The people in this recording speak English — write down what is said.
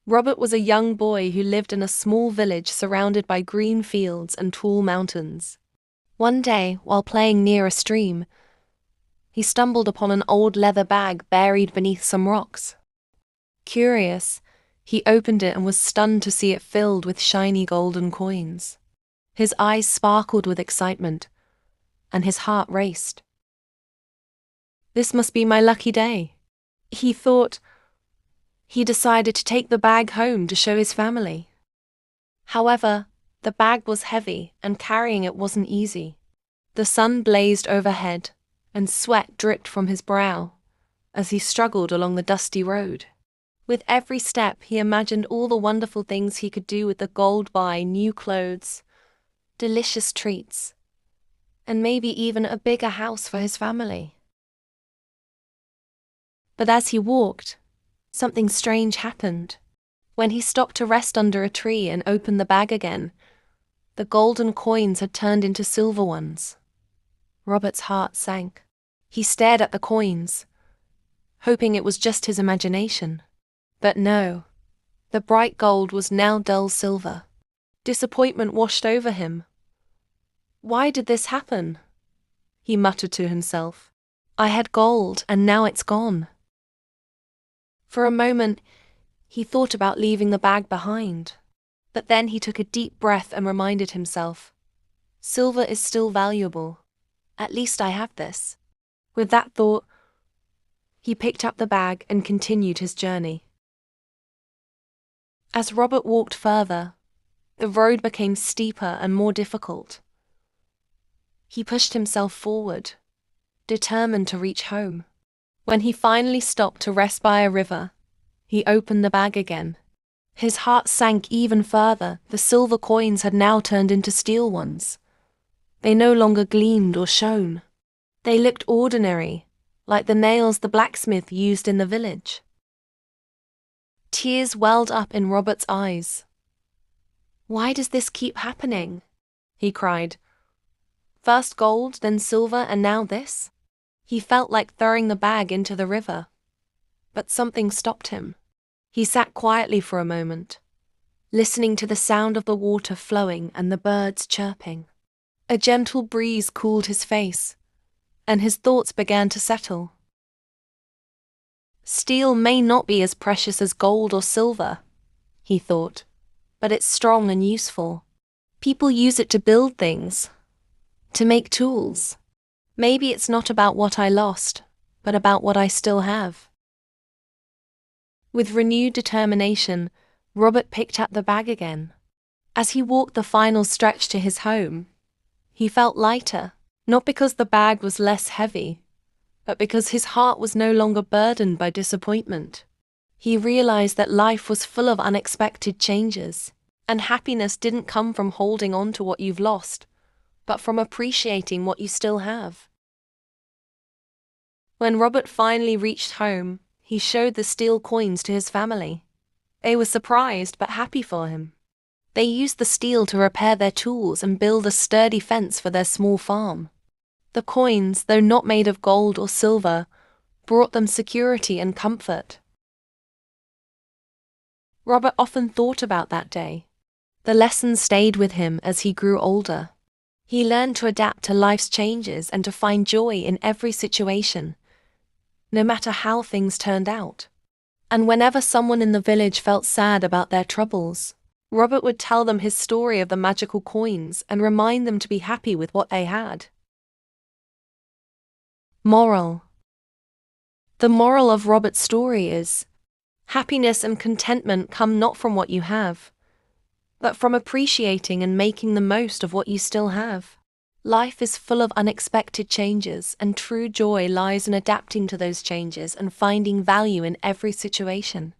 Robert was a young boy who lived in a small village surrounded by green fields and tall mountains. One day, while playing near a stream, he stumbled upon an old leather bag buried beneath some rocks. Curious, he opened it and was stunned to see it filled with shiny golden coins. His eyes sparkled with excitement, and his heart raced. This must be my lucky day, he thought. He decided to take the bag home to show his family. However, the bag was heavy and carrying it wasn't easy. The sun blazed overhead, and sweat dripped from his brow as he struggled along the dusty road. With every step, he imagined all the wonderful things he could do with the gold: buy new clothes, delicious treats, and maybe even a bigger house for his family. But as he walked, something strange happened. When he stopped to rest under a tree and opened the bag again, the golden coins had turned into silver ones. Robert's heart sank. He stared at the coins, hoping it was just his imagination. But no, the bright gold was now dull silver. Disappointment washed over him. Why did this happen? He muttered to himself. I had gold and now it's gone. For a moment, he thought about leaving the bag behind. But then he took a deep breath and reminded himself, silver is still valuable. At least I have this. With that thought, he picked up the bag and continued his journey. As Robert walked further, the road became steeper and more difficult. He pushed himself forward, determined to reach home. When he finally stopped to rest by a river, he opened the bag again. His heart sank even further. The silver coins had now turned into steel ones. They no longer gleamed or shone. They looked ordinary, like the nails the blacksmith used in the village. Tears welled up in Robert's eyes. Why does this keep happening? He cried. First gold, then silver, and now this? He felt like throwing the bag into the river. But something stopped him. He sat quietly for a moment, listening to the sound of the water flowing and the birds chirping. A gentle breeze cooled his face, and his thoughts began to settle. Steel may not be as precious as gold or silver, he thought, but it's strong and useful. People use it to build things, to make tools. Maybe it's not about what I lost, but about what I still have. With renewed determination, Robert picked up the bag again. As he walked the final stretch to his home, he felt lighter, not because the bag was less heavy, but because his heart was no longer burdened by disappointment. He realized that life was full of unexpected changes, and happiness didn't come from holding on to what you've lost, but from appreciating what you still have. When Robert finally reached home, he showed the steel coins to his family. They were surprised but happy for him. They used the steel to repair their tools and build a sturdy fence for their small farm. The coins, though not made of gold or silver, brought them security and comfort. Robert often thought about that day. The lessons stayed with him as he grew older. He learned to adapt to life's changes and to find joy in every situation, no matter how things turned out. And whenever someone in the village felt sad about their troubles, Robert would tell them his story of the magical coins and remind them to be happy with what they had. Moral. The moral of Robert's story is, happiness and contentment come not from what you have, but from appreciating and making the most of what you still have. Life is full of unexpected changes, and true joy lies in adapting to those changes and finding value in every situation.